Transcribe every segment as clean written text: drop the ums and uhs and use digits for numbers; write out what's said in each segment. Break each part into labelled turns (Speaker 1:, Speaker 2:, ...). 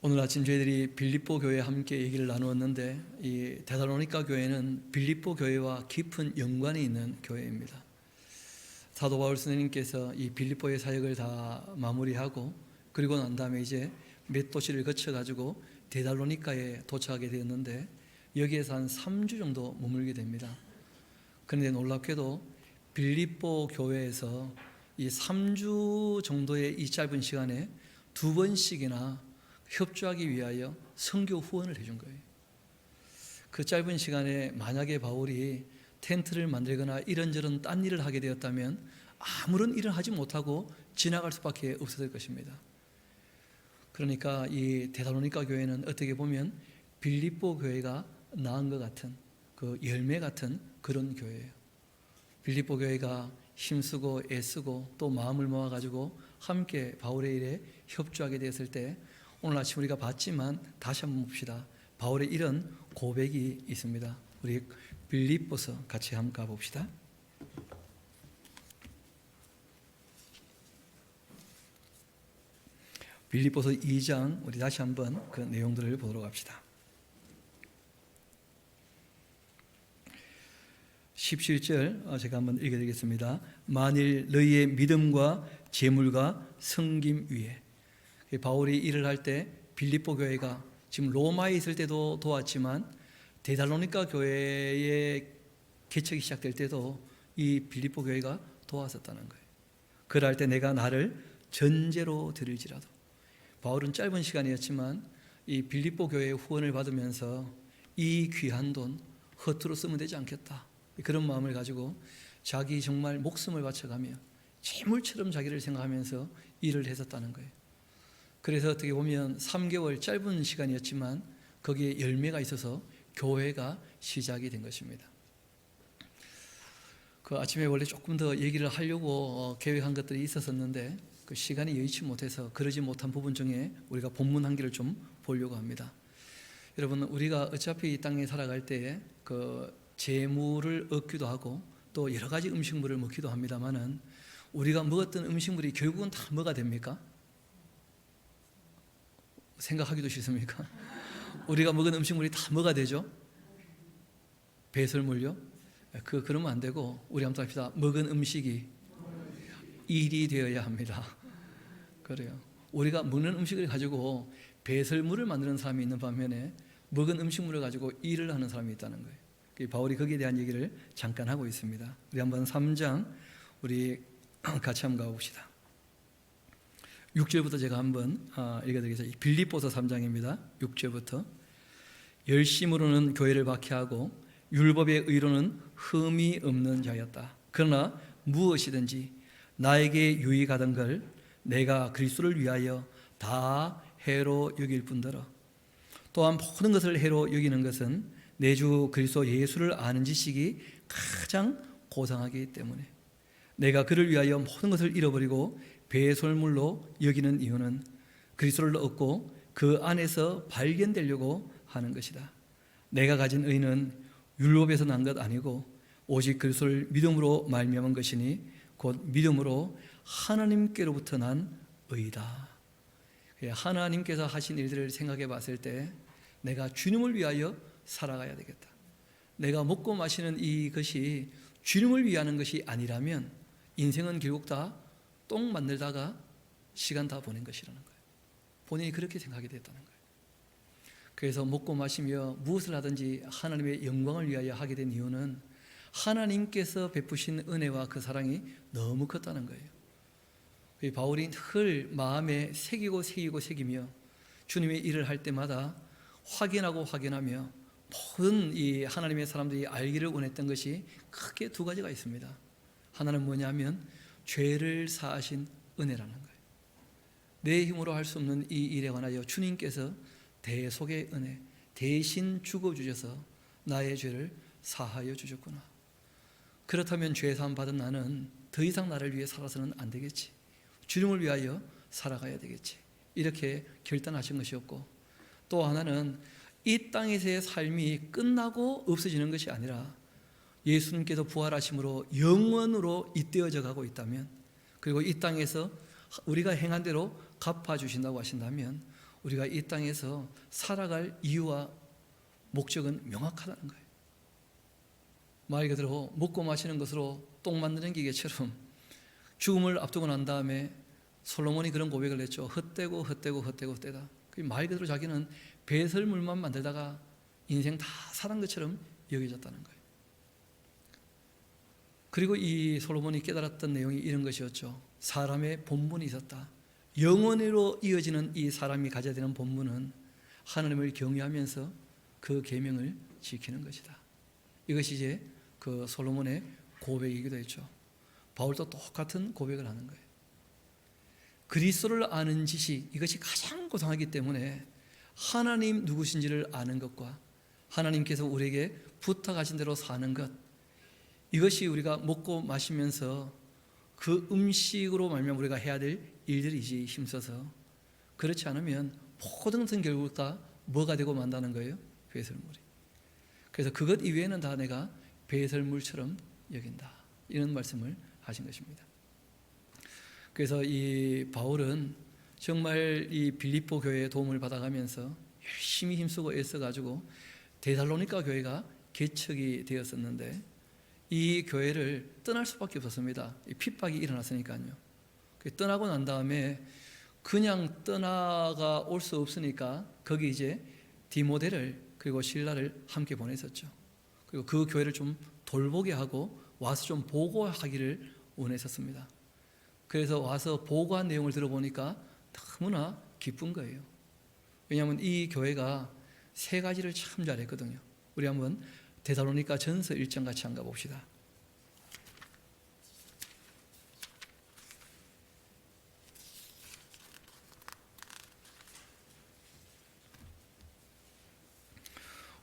Speaker 1: 오늘 아침 저희들이 빌립보 교회에 함께 얘기를 나누었는데, 이 데살로니가 교회는 빌립보 교회와 깊은 연관이 있는 교회입니다. 사도 바울 선생님께서 이 빌립보의 사역을 다 마무리하고 그리고 난 다음에 이제 몇 도시를 거쳐가지고 데살로니가에 도착하게 되었는데, 여기에서 한 3주 정도 머물게 됩니다. 그런데 놀랍게도 빌립보 교회에서 이 3주 정도의 이 짧은 시간에 2번씩이나 협조하기 위하여 선교 후원을 해준 거예요. 그 짧은 시간에 만약에 바울이 텐트를 만들거나 이런저런 딴 일을 하게 되었다면 아무런 일을 하지 못하고 지나갈 수밖에 없었을 것입니다. 그러니까 이 데살로니가 교회는 어떻게 보면 빌립보 교회가 낳은 것 같은, 그 열매 같은 그런 교회예요. 빌립보 교회가 힘쓰고 애쓰고 또 마음을 모아가지고 함께 바울의 일에 협조하게 되었을 때, 오늘 아침 우리가 봤지만 다시 한번 봅시다. 바울의 이런 고백이 있습니다. 우리 빌립보서 같이 한번 가봅시다. 빌립보서 2장, 우리 다시 한번 그 내용들을 보도록 합시다. 17절 제가 한번 읽어드리겠습니다. 만일 너희의 믿음과 재물과 섬김 위에, 바울이 일을 할 때 빌립보 교회가 지금 로마에 있을 때도 도왔지만 데살로니가 교회의 개척이 시작될 때도 이 빌립보 교회가 도왔었다는 거예요. 그럴 때 내가 나를 전제로 드릴지라도, 바울은 짧은 시간이었지만 이 빌립보 교회의 후원을 받으면서 이 귀한 돈 허투루 쓰면 되지 않겠다, 그런 마음을 가지고 자기 정말 목숨을 바쳐가며 재물처럼 자기를 생각하면서 일을 했었다는 거예요. 그래서 어떻게 보면 3개월 짧은 시간이었지만 거기에 열매가 있어서 교회가 시작이 된 것입니다. 그 아침에 원래 조금 더 얘기를 하려고 계획한 것들이 있었었는데 그 시간이 여의치 못해서 그러지 못한 부분 중에 우리가 본문 한 개를 좀 보려고 합니다. 여러분, 우리가 어차피 이 땅에 살아갈 때에 그 재물을 얻기도 하고 또 여러 가지 음식물을 먹기도 합니다만은, 우리가 먹었던 음식물이 결국은 다 뭐가 됩니까? 생각하기도 싫습니까? 우리가 먹은 음식물이 다 뭐가 되죠? 배설물요? 그러면 안 되고 우리 한번 합시다. 먹은 음식이 일이 되어야 합니다. 그래요. 우리가 먹는 음식을 가지고 배설물을 만드는 사람이 있는 반면에 먹은 음식물을 가지고 일을 하는 사람이 있다는 거예요. 바울이 거기에 대한 얘기를 잠깐 하고 있습니다. 우리 한번 3장 우리 같이 한번 가봅시다. 6절부터 제가 한번 읽어드리겠습니다. 빌립보서 3장입니다. 6절부터. 열심으로는 교회를 박해하고 율법의 의로는 흠이 없는 자였다. 그러나 무엇이든지 나에게 유익하던 걸 내가 그리스도를 위하여 다 해로 여길 뿐더러, 또한 모든 것을 해로 여기는 것은 내 주 그리스도 예수를 아는 지식이 가장 고상하기 때문에, 내가 그를 위하여 모든 것을 잃어버리고 배설물로 여기는 이유는 그리스도를 얻고 그 안에서 발견되려고 하는 것이다. 내가 가진 의는 율법에서 난 것 아니고 오직 그리스도를 믿음으로 말미암은 것이니 곧 믿음으로 하나님께로부터 난 의다. 하나님께서 하신 일들을 생각해 봤을 때 내가 주님을 위하여 살아가야 되겠다. 내가 먹고 마시는 이것이 주님을 위하는 것이 아니라면 인생은 결국 다 똥 만들다가 시간 다 보낸 것이라는 거예요. 본인이 그렇게 생각이 됐다는 거예요. 그래서 먹고 마시며 무엇을 하든지 하나님의 영광을 위하여 하게 된 이유는 하나님께서 베푸신 은혜와 그 사랑이 너무 컸다는 거예요. 바울이 늘 마음에 새기며 주님의 일을 할 때마다 확인하며 모든 이 하나님의 사람들이 알기를 원했던 것이 크게 2가지가 있습니다. 하나는 뭐냐면 죄를 사하신 은혜라는 거예요. 내 힘으로 할 수 없는 이 일에 관하여 주님께서 대속의 은혜, 대신 죽어주셔서 나의 죄를 사하여 주셨구나. 그렇다면 죄 사함 받은 나는 더 이상 나를 위해 살아서는 안 되겠지. 주님을 위하여 살아가야 되겠지. 이렇게 결단하신 것이었고, 또 하나는 이 땅에서의 삶이 끝나고 없어지는 것이 아니라 예수님께서 부활하심으로 영원으로 잇대어져 가고 있다면, 그리고 이 땅에서 우리가 행한 대로 갚아주신다고 하신다면 우리가 이 땅에서 살아갈 이유와 목적은 명확하다는 거예요. 말 그대로 먹고 마시는 것으로 똥 만드는 기계처럼 죽음을 앞두고 난 다음에 솔로몬이 그런 고백을 했죠. 헛되고 헛되고 헛되고 헛되다. 말 그대로 자기는 배설물만 만들다가 인생 다 살은 것처럼 여겨졌다는 거예요. 그리고 이 솔로몬이 깨달았던 내용이 이런 것이었죠. 사람의 본분이 있었다. 영원히로 이어지는 이 사람이 가져야 되는 본분은 하나님을 경외하면서 그 계명을 지키는 것이다. 이것이 이제 그 솔로몬의 고백이기도 했죠. 바울도 똑같은 고백을 하는 거예요. 그리스도를 아는 지식, 이것이 가장 고상하기 때문에 하나님 누구신지를 아는 것과 하나님께서 우리에게 부탁하신 대로 사는 것, 이것이 우리가 먹고 마시면서 그 음식으로 말미암아 우리가 해야 될 일들이지 힘써서, 그렇지 않으면 모든 것은 결국 다 뭐가 되고 만다는 거예요? 배설물이. 그래서 그것 이외에는 다 내가 배설물처럼 여긴다, 이런 말씀을 하신 것입니다. 그래서 이 바울은 정말 이 빌립보 교회의 도움을 받아가면서 열심히 힘쓰고 애써가지고 데살로니가 교회가 개척이 되었었는데 이 교회를 떠날 수밖에 없었습니다. 핍박이 일어났으니까요. 떠나고 난 다음에 그냥 떠나가 올 수 없으니까 거기 이제 디모데를 그리고 실라를 함께 보냈었죠. 그리고 그 교회를 좀 돌보게 하고 와서 좀 보고하기를 원했었습니다. 그래서 와서 보고한 내용을 들어보니까 너무나 기쁜 거예요. 왜냐하면 이 교회가 세 가지를 참 잘했거든요. 우리 한번 데살로니가 전서 1장 같이 한번 가봅시다.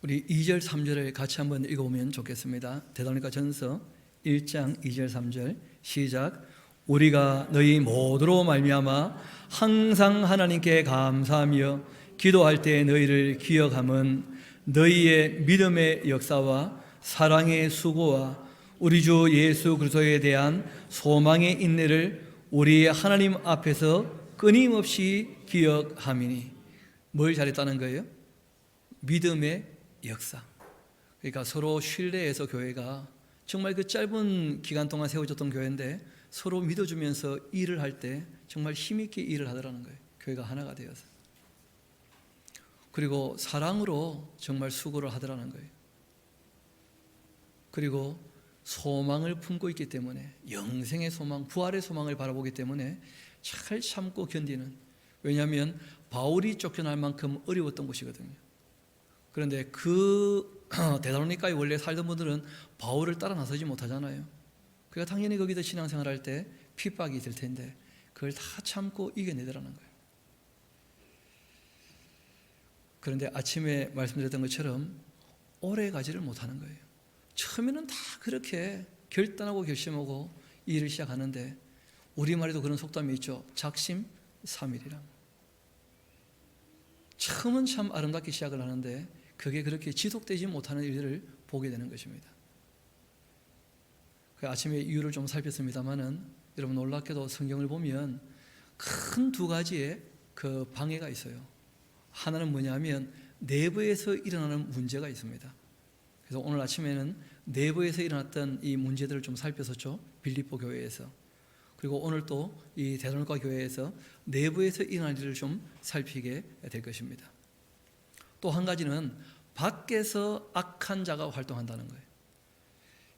Speaker 1: 우리 2절 3절을 같이 한번 읽어보면 좋겠습니다. 데살로니가 전서 1장 2절 3절 시작. 우리가 너희 모두로 말미암아 항상 하나님께 감사하며 기도할 때 너희를 기억함은 너희의 믿음의 역사와 사랑의 수고와 우리 주 예수 그리스도에 대한 소망의 인내를 우리 하나님 앞에서 끊임없이 기억함이니. 뭘 잘했다는 거예요? 믿음의 역사. 그러니까 서로 신뢰해서 교회가 정말 그 짧은 기간 동안 세워졌던 교회인데 서로 믿어주면서 일을 할 때 정말 힘있게 일을 하더라는 거예요. 교회가 하나가 되어서. 그리고 사랑으로 정말 수고를 하더라는 거예요. 그리고 소망을 품고 있기 때문에, 영생의 소망, 부활의 소망을 바라보기 때문에 잘 참고 견디는. 왜냐하면 바울이 쫓겨날 만큼 어려웠던 곳이거든요. 그런데 그 데살로니가에 원래 살던 분들은 바울을 따라 나서지 못하잖아요. 그러니까 당연히 거기서 신앙생활할 때 핍박이 있을 텐데 그걸 다 참고 이겨내더라는 거예요. 그런데 아침에 말씀드렸던 것처럼 오래 가지를 못하는 거예요. 처음에는 다 그렇게 결단하고 결심하고 일을 시작하는데, 우리말에도 그런 속담이 있죠. 작심삼일이라. 처음은 참 아름답게 시작을 하는데 그게 그렇게 지속되지 못하는 일들을 보게 되는 것입니다. 그 아침에 이유를 좀 살폈습니다만은, 여러분 놀랍게도 성경을 보면 큰 두 가지의 그 방해가 있어요. 하나는 뭐냐면 내부에서 일어나는 문제가 있습니다. 그래서 오늘 아침에는 내부에서 일어났던 이 문제들을 좀 살폈었죠. 빌립보 교회에서. 그리고 오늘 또 이 데살로니가 교회에서 내부에서 일어날 일을 좀 살피게 될 것입니다. 또 한 가지는 밖에서 악한 자가 활동한다는 거예요.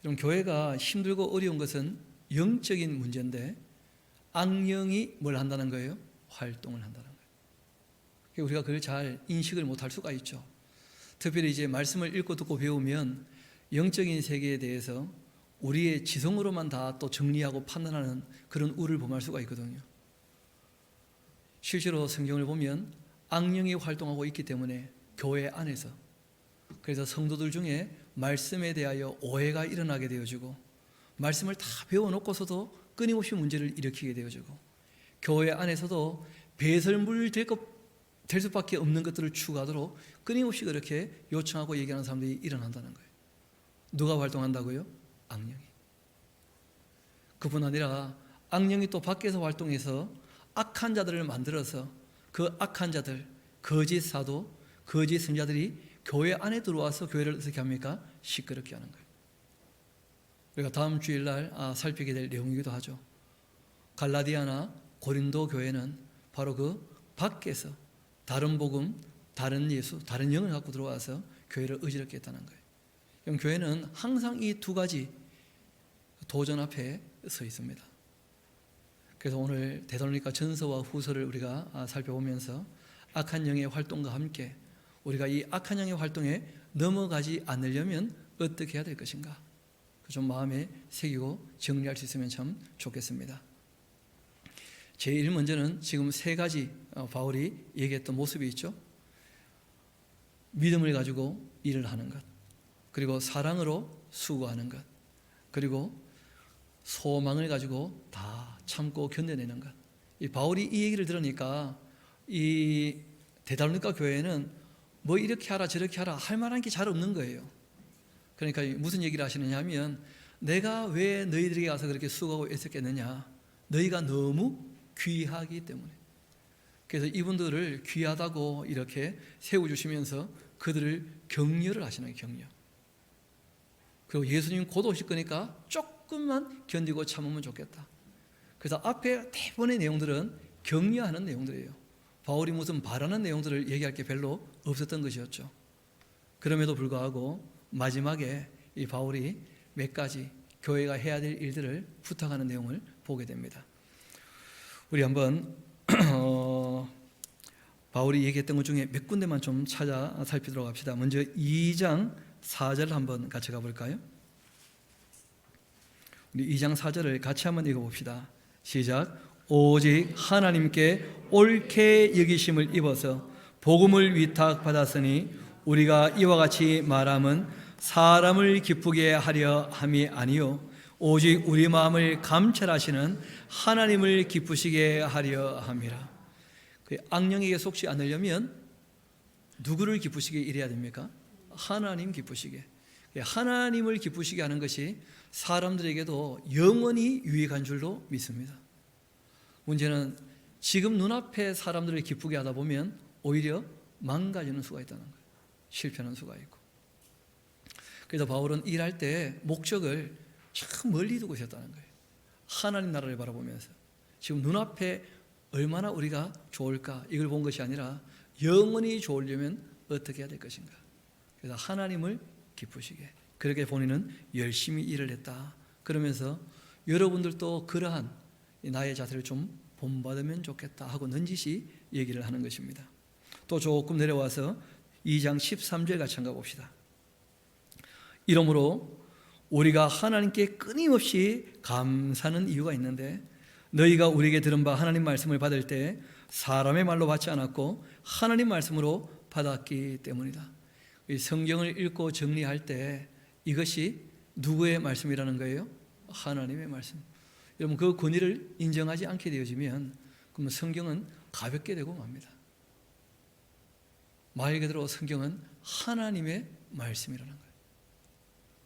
Speaker 1: 이런 교회가 힘들고 어려운 것은 영적인 문제인데 악령이 뭘 한다는 거예요? 활동을 한다는 거예요. 우리가 그걸 잘 인식을 못할 수가 있죠. 특별히 이제 말씀을 읽고 듣고 배우면 영적인 세계에 대해서 우리의 지성으로만 다 또 정리하고 판단하는 그런 우를 범할 수가 있거든요. 실제로 성경을 보면 악령이 활동하고 있기 때문에 교회 안에서, 그래서 성도들 중에 말씀에 대하여 오해가 일어나게 되어지고, 말씀을 다 배워놓고서도 끊임없이 문제를 일으키게 되어지고, 교회 안에서도 배설물 될 수밖에 없는 것들을 추구하도록 끊임없이 그렇게 요청하고 얘기하는 사람들이 일어난다는 거예요. 누가 활동한다고요? 악령이. 그뿐 아니라 악령이 또 밖에서 활동해서 악한 자들을 만들어서 그 악한 자들, 거짓 사도, 거짓 선자들이 교회 안에 들어와서 교회를 어떻게 합니까? 시끄럽게 하는 거예요. 우리가 다음 주일날 살피게 될 내용이기도 하죠. 갈라디아나 고린도 교회는 바로 그 밖에서 다른 복음, 다른 예수, 다른 영을 갖고 들어와서 교회를 어지럽게 했다는 거예요. 그럼 교회는 항상 이 두 가지 도전 앞에 서 있습니다. 그래서 오늘 데살로니가 전서와 후서를 우리가 살펴보면서 악한 영의 활동과 함께 우리가 이 악한 영의 활동에 넘어가지 않으려면 어떻게 해야 될 것인가, 좀 마음에 새기고 정리할 수 있으면 참 좋겠습니다. 제일 먼저는 지금 세 가지 바울이 얘기했던 모습이 있죠. 믿음을 가지고 일을 하는 것, 그리고 사랑으로 수고하는 것, 그리고 소망을 가지고 다 참고 견뎌내는 것. 이 바울이 이 얘기를 들으니까 이 데살로니가 교회는 뭐 이렇게 하라 저렇게 하라 할 만한 게 잘 없는 거예요. 그러니까 무슨 얘기를 하시느냐 하면, 내가 왜 너희들에게 가서 그렇게 수고하고 애썼겠느냐, 너희가 너무 귀하기 때문에. 그래서 이분들을 귀하다고 이렇게 세워주시면서 그들을 격려를 하시는 거예요. 격려. 그리고 예수님 곧 오실 거니까 조금만 견디고 참으면 좋겠다. 그래서 앞에 대부분의 내용들은 격려하는 내용들이에요. 바울이 무슨 바라는 내용들을 얘기할 게 별로 없었던 것이었죠. 그럼에도 불구하고 마지막에 이 바울이 몇 가지 교회가 해야 될 일들을 부탁하는 내용을 보게 됩니다. 우리 한번 바울이 얘기했던 것 중에 몇 군데만 좀 찾아 살피도록 합시다. 먼저 2장 4절 한번 같이 가볼까요? 우리 2장 4절을 같이 한번 읽어봅시다. 시작. 오직 하나님께 옳게 여기심을 입어서 복음을 위탁받았으니 우리가 이와 같이 말함은 사람을 기쁘게 하려 함이 아니요 오직 우리 마음을 감찰하시는 하나님을 기쁘시게 하려 함이라. 그 악령에게 속지 않으려면 누구를 기쁘시게 일해야 됩니까? 하나님 기쁘시게. 하나님을 기쁘시게 하는 것이 사람들에게도 영원히 유익한 줄로 믿습니다. 문제는 지금 눈앞에 사람들을 기쁘게 하다 보면 오히려 망가지는 수가 있다는 거예요. 실패하는 수가 있고. 그래서 바울은 일할 때 목적을 참 멀리 두고 있었다는 거예요. 하나님 나라를 바라보면서 지금 눈앞에 얼마나 우리가 좋을까 이걸 본 것이 아니라 영원히 좋으려면 어떻게 해야 될 것인가. 그래서 하나님을 기쁘시게, 그렇게 본인은 열심히 일을 했다. 그러면서 여러분들도 그러한 나의 자세를 좀 본받으면 좋겠다 하고 넌지시 얘기를 하는 것입니다. 또 조금 내려와서 2장 13절 같이 한번 봅시다. 이러므로 우리가 하나님께 끊임없이 감사하는 이유가 있는데 너희가 우리에게 들은 바 하나님 말씀을 받을 때 사람의 말로 받지 않았고 하나님 말씀으로 받았기 때문이다. 이 성경을 읽고 정리할 때 이것이 누구의 말씀이라는 거예요? 하나님의 말씀. 여러분 그 권위를 인정하지 않게 되어지면 그러면 성경은 가볍게 되고 맙니다. 말 그대로 성경은 하나님의 말씀이라는 거예요.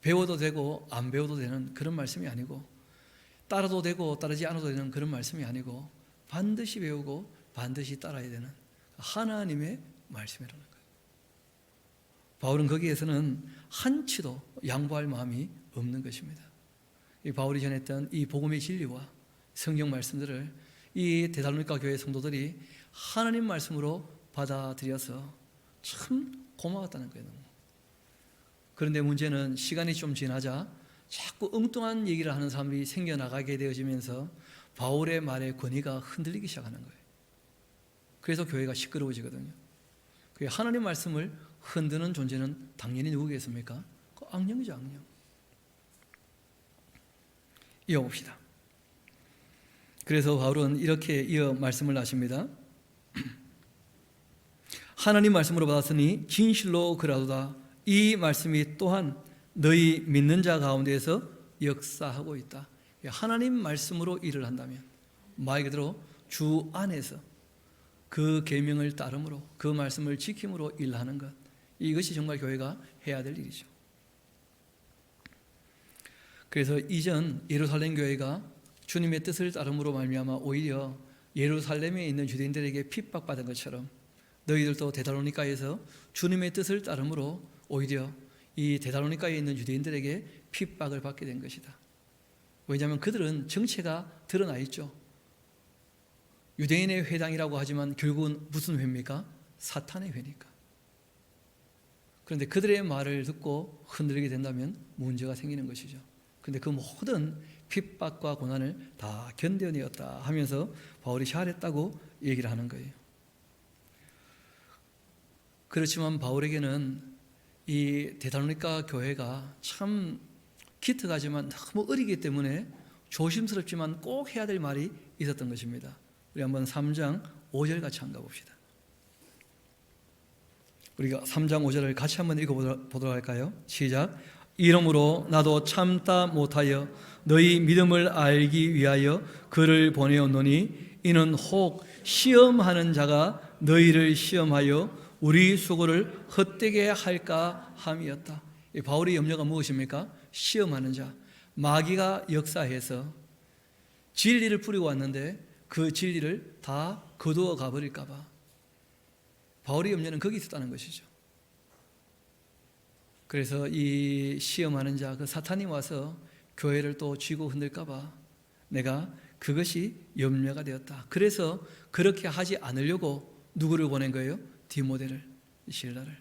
Speaker 1: 배워도 되고 안 배워도 되는 그런 말씀이 아니고, 따라도 되고 따르지 않아도 되는 그런 말씀이 아니고, 반드시 배우고 반드시 따라야 되는 하나님의 말씀이라는 거예요. 바울은 거기에서는 한치도 양보할 마음이 없는 것입니다. 이 바울이 전했던 이 복음의 진리와 성경 말씀들을 이 데살로니가 교회 성도들이 하나님 말씀으로 받아들여서 참 고마웠다는 거예요. 그런데 문제는 시간이 좀 지나자 자꾸 엉뚱한 얘기를 하는 사람들이 생겨나가게 되어지면서 바울의 말의 권위가 흔들리기 시작하는 거예요. 그래서 교회가 시끄러워지거든요. 하나님 말씀을 흔드는 존재는 당연히 누구겠습니까? 그 악령이죠, 악령. 이어봅시다. 그래서 바울은 이렇게 이어 말씀을 하십니다. 하나님 말씀으로 받았으니 진실로 그라도다. 이 말씀이 또한 너희 믿는 자 가운데에서 역사하고 있다. 하나님 말씀으로 일을 한다면 말 그대로 주 안에서 그 계명을 따름으로 그 말씀을 지킴으로 일하는 것, 이것이 정말 교회가 해야 될 일이죠. 그래서 이전 예루살렘 교회가 주님의 뜻을 따름으로 말미암아 오히려 예루살렘에 있는 유대인들에게 핍박받은 것처럼 너희들도 데살로니가에서 주님의 뜻을 따름으로 오히려 이 데살로니가에 있는 유대인들에게 핍박을 받게 된 것이다. 왜냐하면 그들은 정체가 드러나 있죠. 유대인의 회당이라고 하지만 결국은 무슨 회입니까? 사탄의 회니까. 그런데 그들의 말을 듣고 흔들리게 된다면 문제가 생기는 것이죠. 그런데 그 모든 핍박과 고난을 다 견뎌내었다 하면서 바울이 잘했다고 얘기를 하는 거예요. 그렇지만 바울에게는 이 데살로니가 교회가 참 기특하지만 너무 어리기 때문에 조심스럽지만 꼭 해야 될 말이 있었던 것입니다. 우리 한번 3장 5절 같이 한번 가봅시다. 우리가 3장 5절을 같이 한번 읽어보도록 할까요? 시작. 이러므로 나도 참다 못하여 너희 믿음을 알기 위하여 그를 보내었노니 이는 혹 시험하는 자가 너희를 시험하여 우리 수고를 헛되게 할까 함이었다. 바울의 염려가 무엇입니까? 시험하는 자. 마귀가 역사해서 진리를 뿌리고 왔는데 그 진리를 다 거두어 가버릴까 봐. 바울의 염려는 거기 있었다는 것이죠. 그래서 이 시험하는 자, 그 사탄이 와서 교회를 또 쥐고 흔들까 봐 내가 그것이 염려가 되었다. 그래서 그렇게 하지 않으려고 누구를 보낸 거예요? 디모데를, 실라를.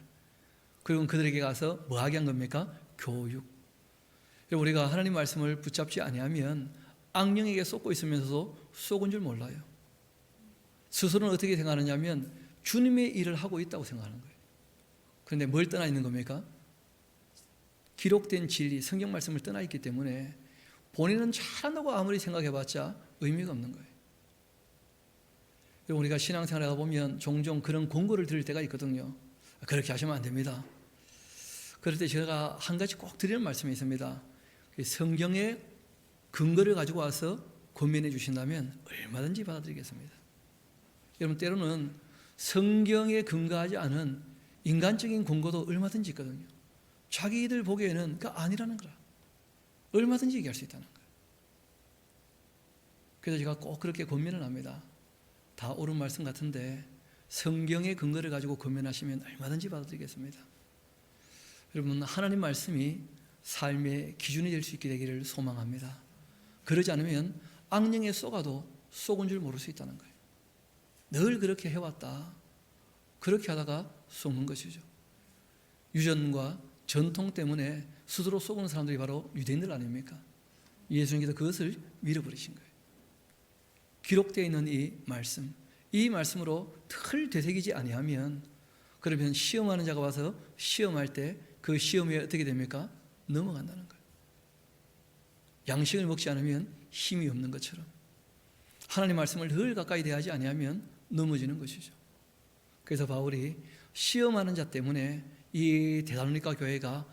Speaker 1: 그리고 그들에게 가서 뭐 하게 한 겁니까? 교육. 우리가 하나님 말씀을 붙잡지 아니하면 악령에게 쏟고 있으면서도 쏟은 줄 몰라요. 스스로는 어떻게 생각하느냐면 주님의 일을 하고 있다고 생각하는 거예요. 그런데 뭘 떠나 있는 겁니까? 기록된 진리, 성경 말씀을 떠나 있기 때문에 본인은 잘한다고 아무리 생각해봤자 의미가 없는 거예요. 우리가 신앙생활을 하다 보면 종종 그런 권고를 들을 때가 있거든요. 그렇게 하시면 안 됩니다. 그럴 때 제가 한 가지 꼭 드리는 말씀이 있습니다. 성경의 근거를 가지고 와서 권면해 주신다면 얼마든지 받아들이겠습니다. 여러분, 때로는 성경에 근거하지 않은 인간적인 권고도 얼마든지 있거든요. 자기들 보기에는 그 아니라는 거라. 얼마든지 얘기할 수 있다는 거예요. 그래서 제가 꼭 그렇게 권면을 합니다. 다 옳은 말씀 같은데 성경의 근거를 가지고 권면하시면 얼마든지 받아들이겠습니다. 여러분, 하나님 말씀이 삶의 기준이 될 수 있게 되기를 소망합니다. 그러지 않으면 악령에 쏘가도 쏘은 줄 모를 수 있다는 거예요. 늘 그렇게 해왔다. 그렇게 하다가 쏘는 것이죠. 유전과 전통 때문에 스스로 쏘는 사람들이 바로 유대인들 아닙니까? 예수님께서 그것을 밀어버리신 거예요. 기록되어 있는 이 말씀으로 털 되새기지 아니하면, 그러면 시험하는 자가 와서 시험할 때 그 시험에 어떻게 됩니까? 넘어간다는 거예요. 양식을 먹지 않으면 힘이 없는 것처럼 하나님 말씀을 늘 가까이 대하지 아니하면 넘어지는 것이죠. 그래서 바울이 시험하는 자 때문에 이 데살로니가 교회가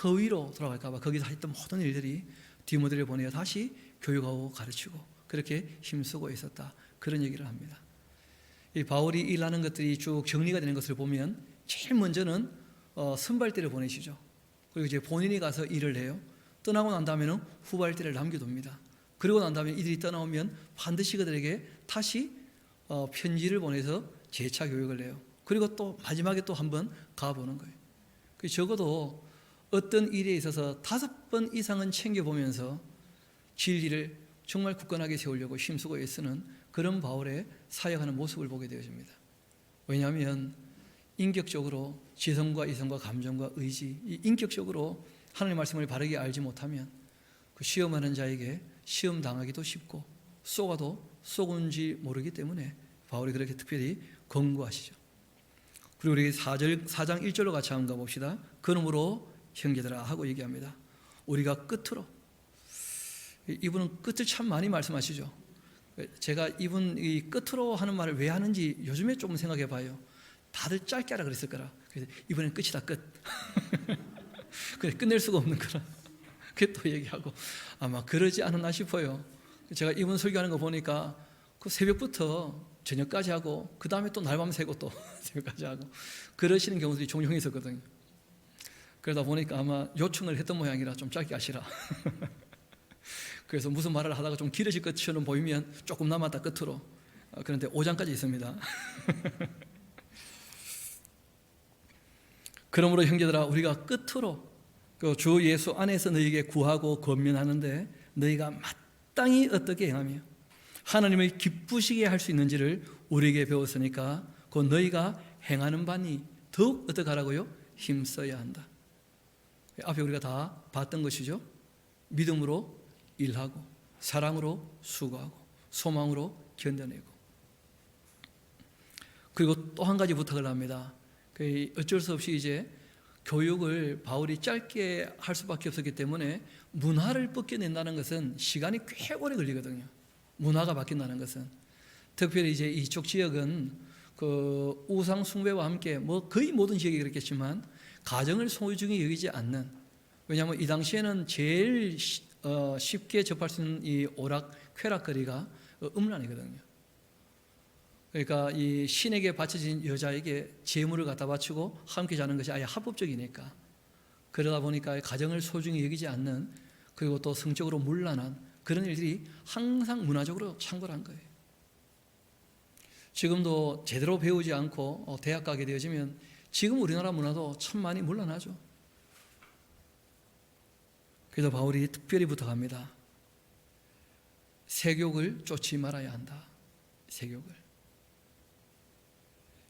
Speaker 1: 허위로 돌아갈까 봐 거기서 했던 모든 일들이 디모데를 보내어 다시 교육하고 가르치고 그렇게 힘쓰고 있었다. 그런 얘기를 합니다. 이 바울이 일하는 것들이 쭉 정리가 되는 것을 보면 제일 먼저는 선발대를 보내시죠. 그리고 이제 본인이 가서 일을 해요. 떠나고 난 다음에는 후발대를 남겨둡니다. 그리고 난 다음에 이들이 떠나오면 반드시 그들에게 다시 편지를 보내서 재차 교육을 해요. 그리고 또 마지막에 또 한번 가보는 거예요. 적어도 어떤 일에 있어서 5번 이상은 챙겨보면서 진리를 정말 굳건하게 세우려고 힘쓰고 애쓰는 그런 바울의 사역하는 모습을 보게 되어집니다. 왜냐하면 인격적으로 지성과 이성과 감정과 의지, 이 인격적으로 하나님의 말씀을 바르게 알지 못하면 그 시험하는 자에게 시험 당하기도 쉽고 쏘가도 쏘은지 모르기 때문에 바울이 그렇게 특별히 권고하시죠. 그리고 우리 4장 1절로 같이 한번 가봅시다. 그러므로 형제들아 하고 얘기합니다. 우리가 끝으로, 이분은 끝을 참 많이 말씀하시죠. 제가 이분 이 끝으로 하는 말을 왜 하는지 요즘에 조금 생각해 봐요. 다들 짧게 하라 그랬을 거라. 그래서 이번엔 끝이다, 끝. 그래, 끝낼 수가 없는 거라. 그게 또 얘기하고 아마 그러지 않았나 싶어요. 제가 이분 설교하는 거 보니까 그 새벽부터 저녁까지 하고 그 다음에 또 날밤 새고 또 새벽까지 하고 그러시는 경우들이 종종 있었거든요. 그러다 보니까 아마 요청을 했던 모양이라 좀 짧게 하시라. 그래서 무슨 말을 하다가 좀 길어질 것처럼 보이면 조금 남았다 끝으로. 그런데 5장까지 있습니다. 그러므로 형제들아, 우리가 끝으로 그 주 예수 안에서 너희에게 구하고 권면하는데 너희가 마땅히 어떻게 행하며 하나님을 기쁘시게 할 수 있는지를 우리에게 배웠으니까 그 너희가 행하는 바니 더욱 어떻게 하라고요? 힘써야 한다. 앞에 우리가 다 봤던 것이죠. 믿음으로 일하고, 사랑으로 수고하고, 소망으로 견뎌내고. 그리고 또 한 가지 부탁을 합니다. 어쩔 수 없이 이제 교육을 바울이 짧게 할 수밖에 없었기 때문에 문화를 벗겨낸다는 것은 시간이 꽤 오래 걸리거든요. 문화가 바뀐다는 것은. 특별히 이제 이쪽 지역은 그 우상 숭배와 함께 뭐 거의 모든 지역이 그렇겠지만 가정을 소중히 여기지 않는, 왜냐하면 이 당시에는 제일 쉽게 접할 수 있는 이 오락 쾌락거리가 음란이거든요. 그러니까 이 신에게 바쳐진 여자에게 재물을 갖다 바치고 함께 자는 것이 아예 합법적이니까, 그러다 보니까 가정을 소중히 여기지 않는, 그리고 또 성적으로 문란한 그런 일들이 항상 문화적으로 창궐한 거예요. 지금도 제대로 배우지 않고 대학 가게 되어지면 지금 우리나라 문화도 참 많이 문란하죠. 그래서 바울이 특별히 부탁합니다. 세욕을 쫓지 말아야 한다. 세욕을.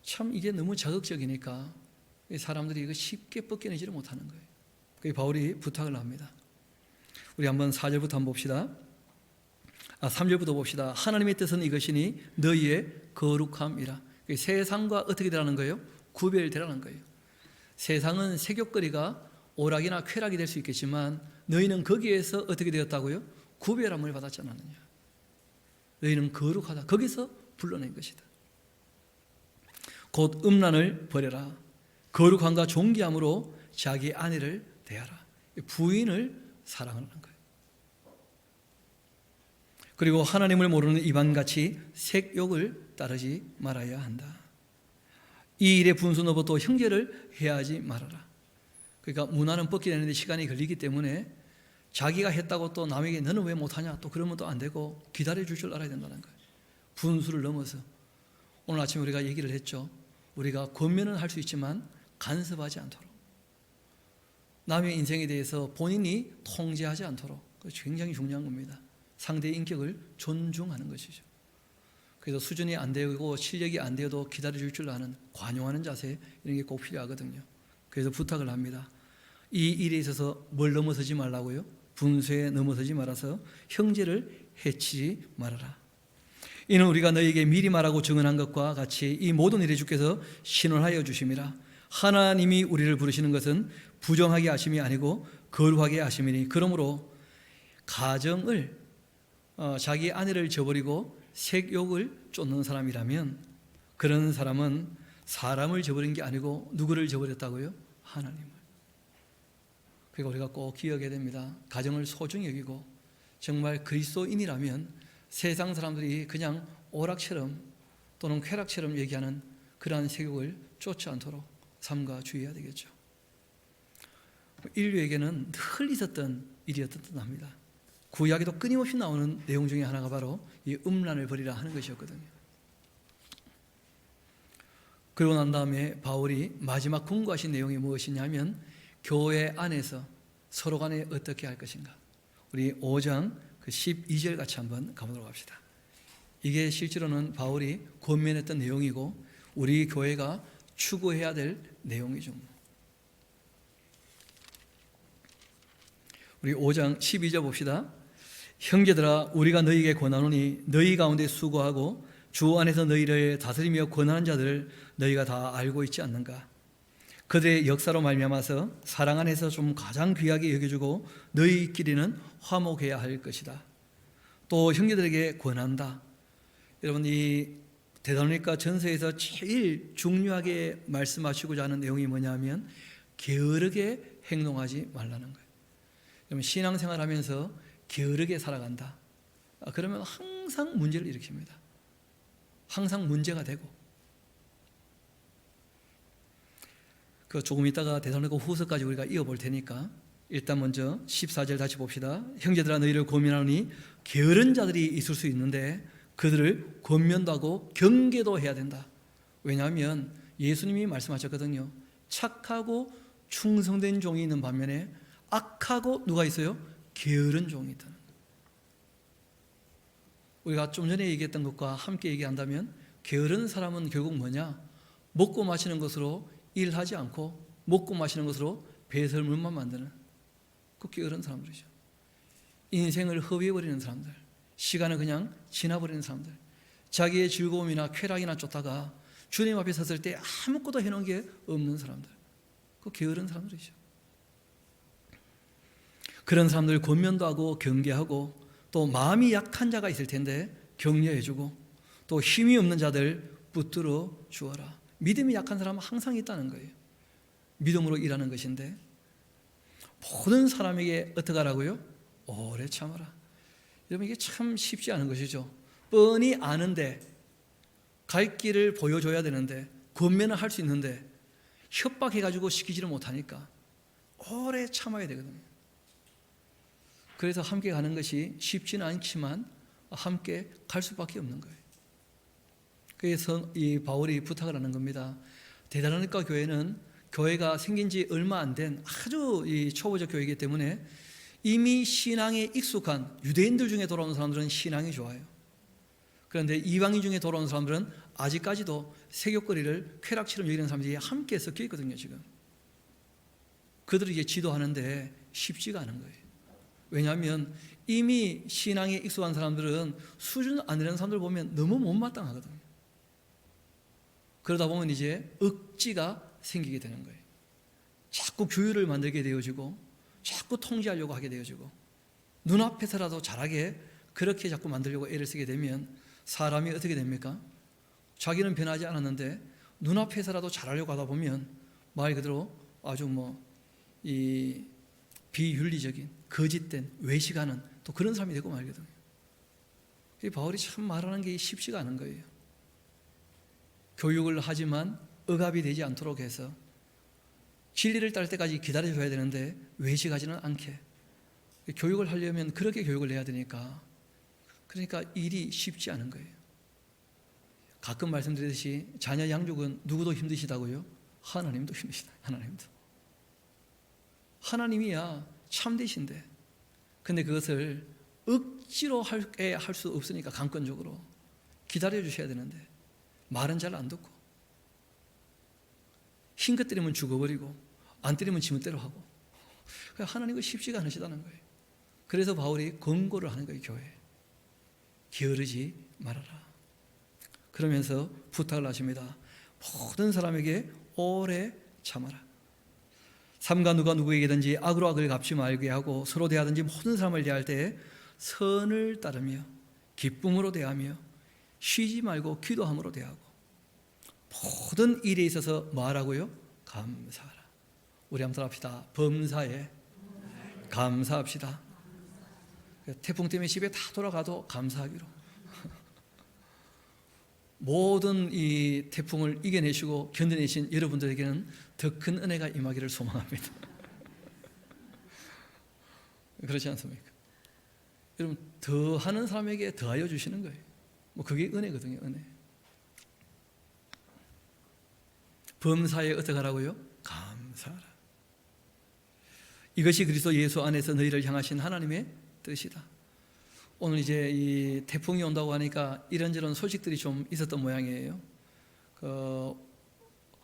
Speaker 1: 참 이게 너무 자극적이니까 사람들이 이거 쉽게 벗겨내지를 못하는 거예요. 그래서 바울이 부탁을 합니다. 우리 한번 4절부터 한번 봅시다. 3절부터 봅시다. 하나님의 뜻은 이것이니 너희의 거룩함이라. 세상과 어떻게 되라는 거예요? 구별되라는 거예요. 세상은 세욕거리가 오락이나 쾌락이 될 수 있겠지만 너희는 거기에서 어떻게 되었다고요? 구별함을 받았지 않느냐. 너희는 거룩하다. 거기서 불러낸 것이다. 곧 음란을 버려라. 거룩함과 존귀함으로 자기 아내를 대하라. 부인을 사랑하는 거예요. 그리고 하나님을 모르는 이방같이 색욕을 따르지 말아야 한다. 이 일에 분수 넘어 또 형제를 해하지 말아라. 그러니까 문화는 벗겨내는데 시간이 걸리기 때문에 자기가 했다고 또 남에게 너는 왜 못하냐 또 그러면 또 안 되고 기다려줄 줄 알아야 된다는 거예요. 분수를 넘어서. 오늘 아침에 우리가 얘기를 했죠. 우리가 권면은 할 수 있지만 간섭하지 않도록, 남의 인생에 대해서 본인이 통제하지 않도록, 굉장히 중요한 겁니다. 상대의 인격을 존중하는 것이죠. 그래서 수준이 안 되고 실력이 안 되어도 기다려줄 줄 아는 관용하는 자세, 이런 게 꼭 필요하거든요. 그래서 부탁을 합니다. 이 일에 있어서 뭘 넘어서지 말라고요? 분수에 넘어서지 말아서 형제를 해치지 말아라. 이는 우리가 너희에게 미리 말하고 증언한 것과 같이 이 모든 일에 주께서 신원하여 주심이라. 하나님이 우리를 부르시는 것은 부정하게 하심이 아니고 거룩하게 하심이니, 그러므로 가정을 자기 아내를 저버리고 색욕을 쫓는 사람이라면 그런 사람은 사람을 저버린 게 아니고 누구를 저버렸다고요? 하나님을. 그러니까 우리가 꼭 기억해야 됩니다. 가정을 소중히 여기고 정말 그리스도인이라면 세상 사람들이 그냥 오락처럼 또는 쾌락처럼 얘기하는 그러한 색욕을 쫓지 않도록 삼가 주의해야 되겠죠. 인류에게는 늘 있었던 일이었던 듯합니다. 구약에도 끊임없이 나오는 내용 중에 하나가 바로 이 음란을 버리라 하는 것이었거든요. 그러고 난 다음에 바울이 마지막 권고하신 내용이 무엇이냐면 교회 안에서 서로 간에 어떻게 할 것인가. 우리 5장 12절 같이 한번 가보도록 합시다. 이게 실제로는 바울이 권면했던 내용이고 우리 교회가 추구해야 될 내용이죠. 우리 5장 12절 봅시다. 형제들아, 우리가 너희에게 권하노니 너희 가운데 수고하고 주 안에서 너희를 다스리며 권하는 자들을 너희가 다 알고 있지 않는가. 그들의 역사로 말미암아서 사랑 안에서 좀 가장 귀하게 여겨주고 너희끼리는 화목해야 할 것이다. 또 형제들에게 권한다. 여러분, 이 데살로니가 전서에서 제일 중요하게 말씀하시고자 하는 내용이 뭐냐면 게으르게 행동하지 말라는 거예요. 여러분, 신앙생활하면서 게으르게 살아간다. 그러면 항상 문제를 일으킵니다. 항상 문제가 되고. 조금 있다가 데살로니가 후서까지 우리가 이어볼 테니까 일단 먼저 14절 다시 봅시다. 형제들아, 너희를 권면하노니 게으른 자들이 있을 수 있는데 그들을 권면도 하고 경계도 해야 된다. 왜냐하면 예수님이 말씀하셨거든요. 착하고 충성된 종이 있는 반면에 악하고 누가 있어요? 게으른 종이 있다. 우리가 좀 전에 얘기했던 것과 함께 얘기한다면 게으른 사람은 결국 뭐냐? 먹고 마시는 것으로 일하지 않고 먹고 마시는 것으로 배설물만 만드는 그 게으른 사람들이죠. 인생을 허비해버리는 사람들, 시간을 그냥 지나버리는 사람들, 자기의 즐거움이나 쾌락이나 쫓다가 주님 앞에 섰을 때 아무것도 해놓은 게 없는 사람들, 그 게으른 사람들이죠. 그런 사람들 권면도 하고 경계하고 또 마음이 약한 자가 있을 텐데 격려해주고 또 힘이 없는 자들 붙들어 주어라. 믿음이 약한 사람은 항상 있다는 거예요. 믿음으로 일하는 것인데 모든 사람에게 어떻게 하라고요? 오래 참아라. 여러분 이게 참 쉽지 않은 것이죠. 뻔히 아는데 갈 길을 보여줘야 되는데 권면을 할 수 있는데 협박해가지고 시키지를 못하니까 오래 참아야 되거든요. 그래서 함께 가는 것이 쉽지는 않지만 함께 갈 수밖에 없는 거예요. 그래서 이 바울이 부탁을 하는 겁니다. 데살로니가 교회는 교회가 생긴 지 얼마 안 된 아주 초보적 교회이기 때문에 이미 신앙에 익숙한 유대인들 중에 돌아온 사람들은 신앙이 좋아요. 그런데 이방인 중에 돌아온 사람들은 아직까지도 세교거리를 쾌락처럼 여기는 사람들이 함께 섞여 있거든요. 지금 그들을 이제 지도하는데 쉽지가 않은 거예요. 왜냐하면 이미 신앙에 익숙한 사람들은 수준 안 되는 사람들 보면 너무 못마땅하거든요. 그러다 보면 이제 억지가 생기게 되는 거예요. 자꾸 규율을 만들게 되어지고 자꾸 통제하려고 하게 되어지고 눈앞에서라도 잘하게 그렇게 자꾸 만들려고 애를 쓰게 되면 사람이 어떻게 됩니까? 자기는 변하지 않았는데 눈앞에서라도 잘하려고 하다 보면 말 그대로 아주 이 비윤리적인 거짓된 외식하는 또 그런 사람이 되고 말거든요. 바울이 참 말하는 게 쉽지가 않은 거예요. 교육을 하지만 억압이 되지 않도록 해서 진리를 따를 때까지 기다려줘야 되는데 외식하지는 않게 교육을 하려면 그렇게 교육을 해야 되니까 그러니까 일이 쉽지 않은 거예요. 가끔 말씀드렸듯이 자녀 양육은 누구도 힘드시다고요? 하나님도 힘드시다. 하나님이야 참되신데 근데 그것을 억지로 할 수 없으니까 강권적으로 기다려 주셔야 되는데 말은 잘 안 듣고 힘껏 때리면 죽어버리고 안 때리면 지멋대로 하고 하나님은 쉽지가 않으시다는 거예요. 그래서 바울이 권고를 하는 거예요. 교회에 게으르지 말아라. 그러면서 부탁을 하십니다. 모든 사람에게 오래 참아라. 삼가 누가 누구에게든지 악으로 악을 갚지 말게 하고 서로 대하든지 모든 사람을 대할 때 선을 따르며 기쁨으로 대하며 쉬지 말고 기도함으로 대하고 모든 일에 있어서 뭐하라고요? 감사하라. 우리 한번 합시다. 범사에 감사합시다. 태풍 때문에 집에 다 돌아가도 감사하기로. 모든 이 태풍을 이겨내시고 견뎌내신 여러분들에게는 더 큰 은혜가 임하기를 소망합니다. 그렇지 않습니까? 여러분 더 하는 사람에게 더하여 주시는 거예요. 그게 은혜거든요. 은혜. 범사에 어떻게 하라고요? 감사하라. 이것이 그리스도 예수 안에서 너희를 향하신 하나님의 뜻이다. 오늘 이제 이 태풍이 온다고 하니까 이런저런 소식들이 좀 있었던 모양이에요.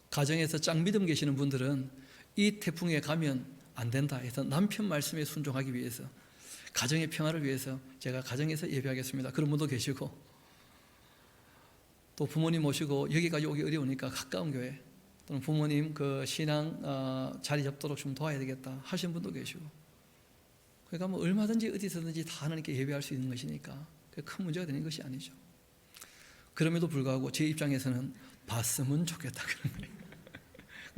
Speaker 1: 가정에서 짱 믿음 계시는 분들은 이 태풍에 가면 안 된다 해서 남편 말씀에 순종하기 위해서 가정의 평화를 위해서 제가 가정에서 예배하겠습니다. 그런 분도 계시고 또 부모님 모시고 여기까지 오기 어려우니까 가까운 교회 또는 부모님 그 신앙 자리 잡도록 좀 도와야 되겠다 하신 분도 계시고 그러니까 얼마든지 어디서든지 다 하나님께 예배할 수 있는 것이니까 큰 문제가 되는 것이 아니죠. 그럼에도 불구하고 제 입장에서는 봤으면 좋겠다 그런 거예요.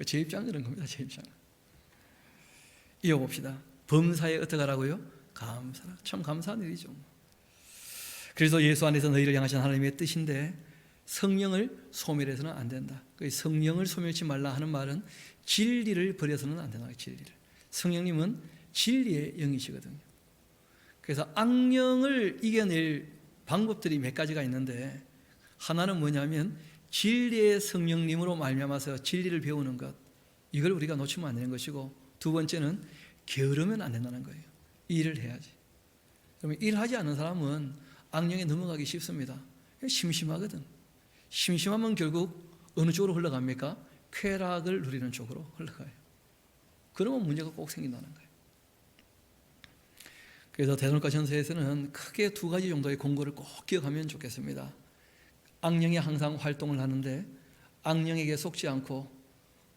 Speaker 1: 제 입장은 그런 겁니다. 제 입장은. 이어봅시다. 범사에 어떻게 하라고요? 감사라. 참 감사한 일이죠. 그래서 예수 안에서 너희를 향하신 하나님의 뜻인데 성령을 소멸해서는 안 된다. 성령을 소멸치 말라 하는 말은 진리를 버려서는 안 된다. 진리를. 성령님은 진리의 영이시거든요. 그래서 악령을 이겨낼 방법들이 몇 가지가 있는데 하나는 뭐냐면 진리의 성령님으로 말미암아서 진리를 배우는 것, 이걸 우리가 놓치면 안 되는 것이고, 두 번째는 게으르면 안 된다는 거예요. 일을 해야지. 그러면 일하지 않는 사람은 악령에 넘어가기 쉽습니다. 심심하거든. 심심하면 결국 어느 쪽으로 흘러갑니까? 쾌락을 누리는 쪽으로 흘러가요. 그러면 문제가 꼭 생긴다는 거예요. 그래서 데살로니가 전서에서는 크게 두 가지 정도의 공고를 꼭 기억하면 좋겠습니다. 악령이 항상 활동을 하는데 악령에게 속지 않고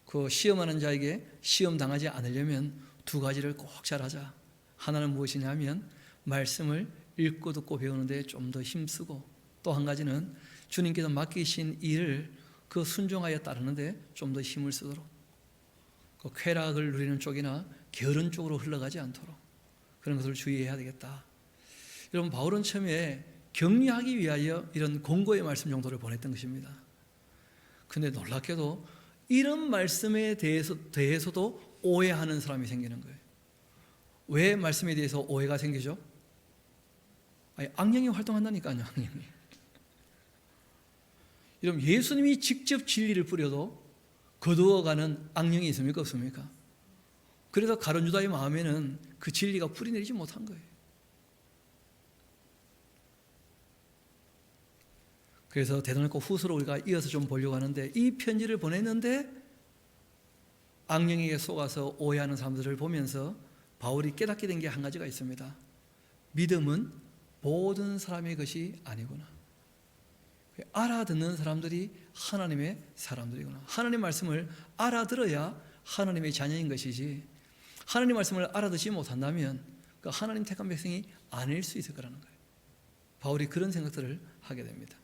Speaker 1: 그 시험하는 자에게 시험 당하지 않으려면 두 가지를 꼭 잘하자. 하나는 무엇이냐면 말씀을 읽고 듣고 배우는데 좀 더 힘쓰고, 또 한 가지는 주님께서 맡기신 일을 그 순종하여 따르는데 좀 더 힘을 쓰도록, 그 쾌락을 누리는 쪽이나 게으른 쪽으로 흘러가지 않도록 그런 것을 주의해야 되겠다. 여러분, 바울은 처음에 격려하기 위하여 이런 공고의 말씀 정도를 보냈던 것입니다. 그런데 놀랍게도 이런 말씀에 대해서도 오해하는 사람이 생기는 거예요. 왜 말씀에 대해서 오해가 생기죠? 아니, 악령이 활동한다니까요. 악령이. 여러분, 예수님이 직접 진리를 뿌려도 거두어가는 악령이 있습니까? 없습니까? 그래서 가룟 유다의 마음에는 그 진리가 뿌리내리지 못한 거예요. 그래서 데살로니가 후서로 우리가 이어서 좀 보려고 하는데, 이 편지를 보냈는데 악령에게 속아서 오해하는 사람들을 보면서 바울이 깨닫게 된 게 한 가지가 있습니다. 믿음은 모든 사람의 것이 아니구나. 알아듣는 사람들이 하나님의 사람들이구나. 하나님 말씀을 알아들어야 하나님의 자녀인 것이지, 하나님 말씀을 알아듣지 못한다면 그 하나님 택한 백성이 아닐 수 있을 거라는 거예요. 바울이 그런 생각들을 하게 됩니다.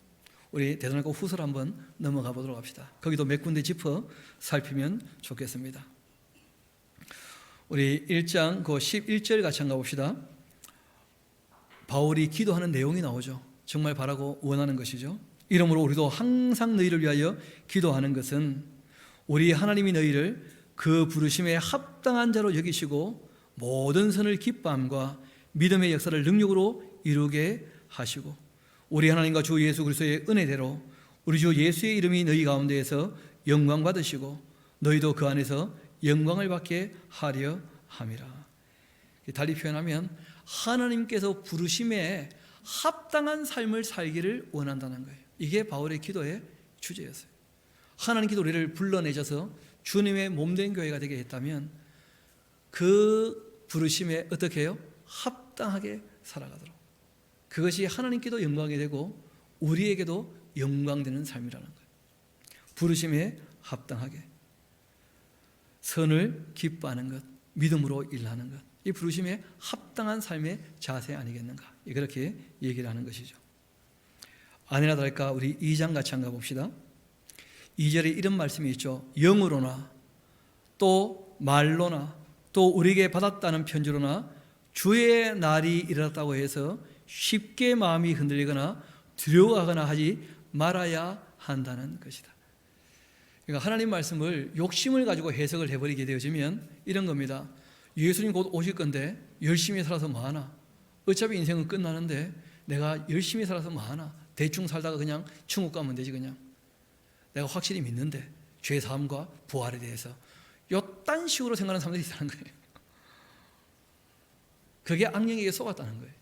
Speaker 1: 우리 데살로니가 후서로 한번 넘어가 보도록 합시다. 거기도 몇 군데 짚어 살피면 좋겠습니다. 우리 1장 그 11절 같이 한번 가봅시다. 바울이 기도하는 내용이 나오죠. 정말 바라고 원하는 것이죠. 이러므로 우리도 항상 너희를 위하여 기도하는 것은 우리 하나님이 너희를 그 부르심에 합당한 자로 여기시고 모든 선을 기뻐함과 믿음의 역사를 능력으로 이루게 하시고, 우리 하나님과 주 예수 그리스도의 은혜대로 우리 주 예수의 이름이 너희 가운데에서 영광 받으시고 너희도 그 안에서 영광을 받게 하려 함이라. 달리 표현하면 하나님께서 부르심에 합당한 삶을 살기를 원한다는 거예요. 이게 바울의 기도의 주제였어요. 하나님께서 우리를 불러내셔서 주님의 몸된 교회가 되게 했다면 그 부르심에 어떻게 해요? 합당하게 살아가도록. 그것이 하나님께도 영광이 되고 우리에게도 영광되는 삶이라는 거예요. 부르심에 합당하게 선을 기뻐하는 것, 믿음으로 일하는 것, 이 부르심에 합당한 삶의 자세 아니겠는가, 그렇게 얘기를 하는 것이죠. 아니나 다를까 우리 2장 같이 한번 가봅시다. 2절에 이런 말씀이 있죠. 영으로나 또 말로나 또 우리에게 받았다는 편지로나 주의 날이 이르렀다고 해서 쉽게 마음이 흔들리거나 두려워하거나 하지 말아야 한다는 것이다. 그러니까 하나님 말씀을 욕심을 가지고 해석을 해버리게 되어지면 이런 겁니다. 예수님 곧 오실 건데 열심히 살아서 뭐하나? 어차피 인생은 끝나는데 내가 열심히 살아서 뭐하나? 대충 살다가 그냥 천국 가면 되지. 그냥 내가 확실히 믿는데 죄사함과 부활에 대해서 요딴 식으로 생각하는 사람들이 있다는 거예요. 그게 악령에게 속았다는 거예요.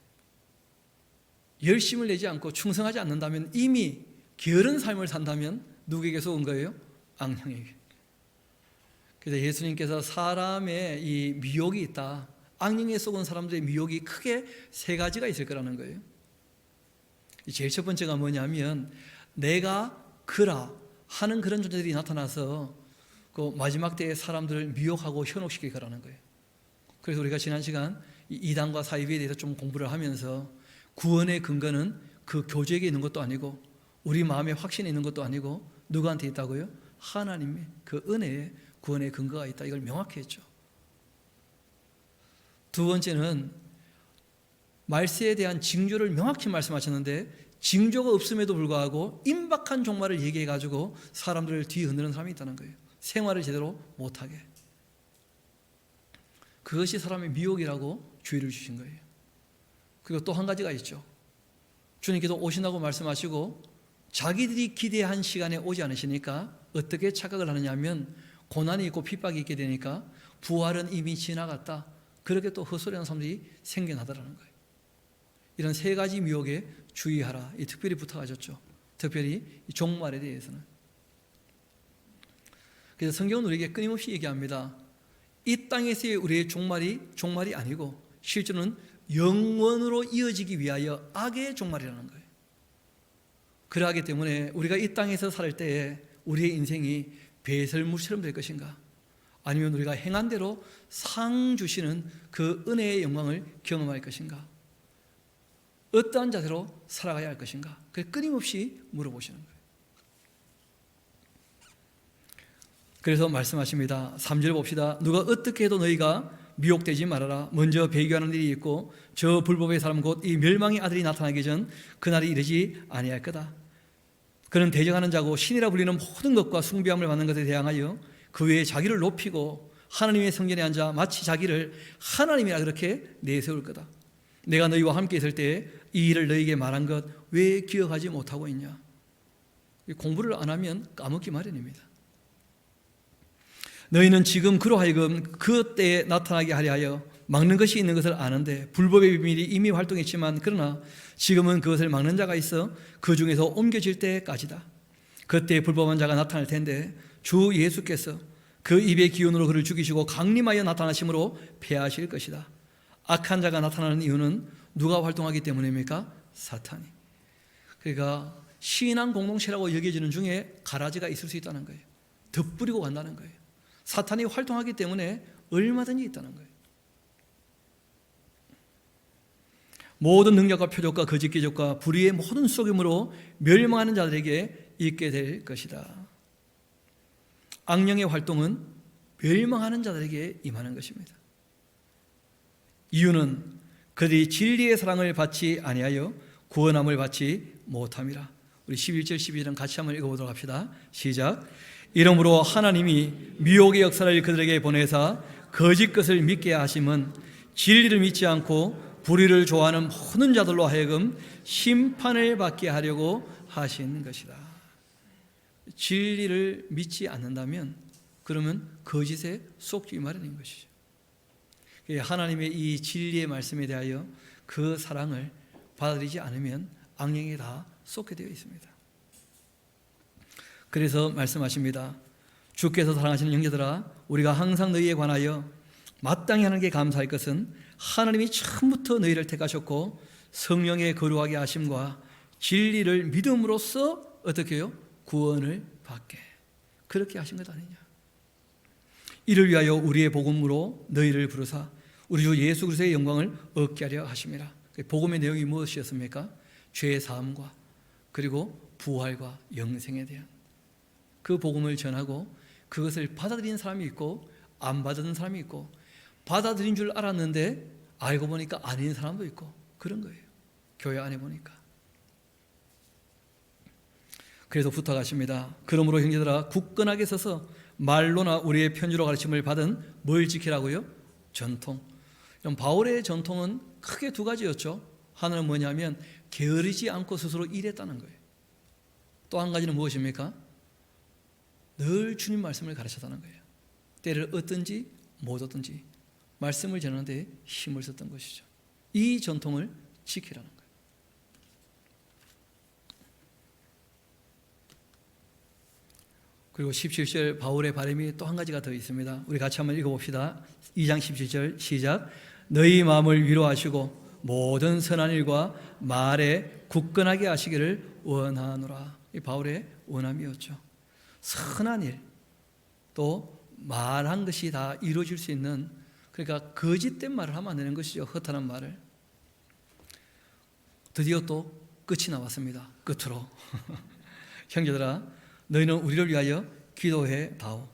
Speaker 1: 열심을 내지 않고 충성하지 않는다면, 이미 게으른 삶을 산다면 누구에게 속은 거예요? 악령에게. 그래서 예수님께서 사람의 이 미혹이 있다, 악령에 속은 사람들의 미혹이 크게 세 가지가 있을 거라는 거예요. 제일 첫 번째가 뭐냐면 내가 그라 하는 그런 존재들이 나타나서 그 마지막 때에 사람들을 미혹하고 현혹시킬 거라는 거예요. 그래서 우리가 지난 시간 이단과 사이비에 대해서 좀 공부를 하면서 구원의 근거는 그 교제에게 있는 것도 아니고 우리 마음에 확신이 있는 것도 아니고 누구한테 있다고요? 하나님의 그 은혜에 구원의 근거가 있다, 이걸 명확히 했죠. 두 번째는 말세에 대한 징조를 명확히 말씀하셨는데 징조가 없음에도 불구하고 임박한 종말을 얘기해가지고 사람들을 뒤흔드는 사람이 있다는 거예요. 생활을 제대로 못하게. 그것이 사람의 미혹이라고 주의를 주신 거예요. 그리고 또 한 가지가 있죠. 주님께서 오신다고 말씀하시고 자기들이 기대한 시간에 오지 않으시니까 어떻게 착각을 하느냐 하면 고난이 있고 핍박이 있게 되니까 부활은 이미 지나갔다. 그렇게 또 헛소리하는 사람들이 생겨나더라는 거예요. 이런 세 가지 미혹에 주의하라. 이 특별히 부탁하셨죠. 특별히 이 종말에 대해서는. 그래서 성경은 우리에게 끊임없이 얘기합니다. 이 땅에서의 우리의 종말이 아니고 실제로는 영원으로 이어지기 위하여 악의 종말이라는 거예요. 그러하기 때문에 우리가 이 땅에서 살 때에 우리의 인생이 배설물처럼 될 것인가, 아니면 우리가 행한 대로 상 주시는 그 은혜의 영광을 경험할 것인가, 어떠한 자세로 살아가야 할 것인가, 그걸 끊임없이 물어보시는 거예요. 그래서 말씀하십니다. 3절 봅시다. 누가 어떻게 해도 너희가 미혹되지 말아라. 먼저 배교하는 일이 있고 저 불법의 사람 곧 이 멸망의 아들이 나타나기 전 그날이 이르지 아니할 거다. 그는 대적하는 자고 신이라 불리는 모든 것과 숭배함을 받는 것에 대항하여 그 외에 자기를 높이고 하나님의 성전에 앉아 마치 자기를 하나님이라 그렇게 내세울 거다. 내가 너희와 함께 있을 때에 이 일을 너희에게 말한 것 왜 기억하지 못하고 있냐. 공부를 안 하면 까먹기 마련입니다. 너희는 지금 그로 하여금 그 때에 나타나게 하려 하여 막는 것이 있는 것을 아는데 불법의 비밀이 이미 활동했지만 그러나 지금은 그것을 막는 자가 있어 그 중에서 옮겨질 때까지다. 그때 불법한 자가 나타날 텐데 주 예수께서 그 입의 기운으로 그를 죽이시고 강림하여 나타나심으로 패하실 것이다. 악한 자가 나타나는 이유는 누가 활동하기 때문입니까? 사탄이. 그러니까 신앙 공동체라고 여겨지는 중에 가라지가 있을 수 있다는 거예요. 덧뿌리고 간다는 거예요. 사탄이 활동하기 때문에 얼마든지 있다는 거예요. 모든 능력과 표적과 거짓 기적과 불의의 모든 속임으로 멸망하는 자들에게 있게 될 것이다. 악령의 활동은 멸망하는 자들에게 임하는 것입니다. 이유는 그들이 진리의 사랑을 받지 아니하여 구원함을 받지 못함이라. 우리 11절 12절은 같이 한번 읽어보도록 합시다. 시작. 이러므로 하나님이 미혹의 역사를 그들에게 보내사 거짓 것을 믿게 하심은 진리를 믿지 않고 불의를 좋아하는 모든 자들로 하여금 심판을 받게 하려고 하신 것이다. 진리를 믿지 않는다면 그러면 거짓에 속지 마련인 것이죠. 하나님의 이 진리의 말씀에 대하여 그 사랑을 받아들이지 않으면 악령에 다 쏟게 되어 있습니다. 그래서 말씀하십니다. 주께서 사랑하시는 형제들아, 우리가 항상 너희에 관하여 마땅히 하는 게 감사할 것은 하나님이 처음부터 너희를 택하셨고 성령의 거룩하게 하심과 진리를 믿음으로써 어떻게 해요? 구원을 받게 그렇게 하신 것 아니냐. 이를 위하여 우리의 복음으로 너희를 부르사 우리 주 예수 그리스도의 영광을 얻게 하려 하심이라. 복음의 내용이 무엇이었습니까? 죄 사함과 그리고 부활과 영생에 대한 그 복음을 전하고 그것을 받아들이는 사람이 있고 안 받아들이는 사람이 있고 받아들인 줄 알았는데 알고 보니까 아닌 사람도 있고 그런 거예요. 교회 안에 보니까. 그래서 부탁하십니다. 그러므로 형제들아 굳건하게 서서 말로나 우리의 편지로 가르침을 받은 뭘 지키라고요? 전통. 바울의 전통은 크게 두 가지였죠. 하나는 뭐냐면 게으르지 않고 스스로 일했다는 거예요. 또 한 가지는 무엇입니까? 늘 주님 말씀을 가르쳤다는 거예요. 때를 얻든지 못 얻든지 말씀을 전하는데 힘을 썼던 것이죠. 이 전통을 지키라는 거예요. 그리고 17절 바울의 바람이 또 한 가지가 더 있습니다. 우리 같이 한번 읽어봅시다. 2장 17절 시작. 너희 마음을 위로하시고 모든 선한 일과 말에 굳건하게 하시기를 원하노라. 이 바울의 원함이었죠. 선한 일, 또 말한 것이 다 이루어질 수 있는, 그러니까 거짓된 말을 하면 안 되는 것이죠. 허탄한 말을. 드디어 또 끝이 나왔습니다. 끝으로. 형제들아, 너희는 우리를 위하여 기도해 다오.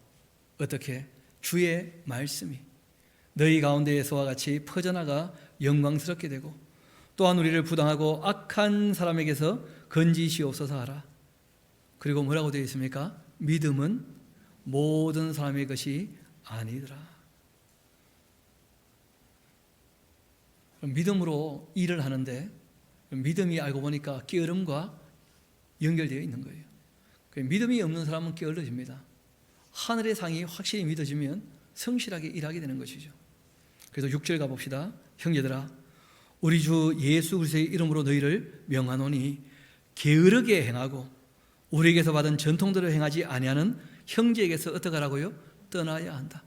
Speaker 1: 어떻게? 주의 말씀이 너희 가운데에서와 같이 퍼져나가 영광스럽게 되고 또한 우리를 부당하고 악한 사람에게서 건지시옵소서 하라. 그리고 뭐라고 되어 있습니까? 믿음은 모든 사람의 것이 아니더라. 믿음으로 일을 하는데 믿음이 알고 보니까 게으름과 연결되어 있는 거예요. 믿음이 없는 사람은 게을러집니다. 하늘의 상이 확실히 믿어지면 성실하게 일하게 되는 것이죠. 그래서 6절 가봅시다. 형제들아, 우리 주 예수 그리스도의 이름으로 너희를 명하노니 게으르게 행하고 우리에게서 받은 전통대로 행하지 아니하는 형제에게서 어떻게 하라고요? 떠나야 한다.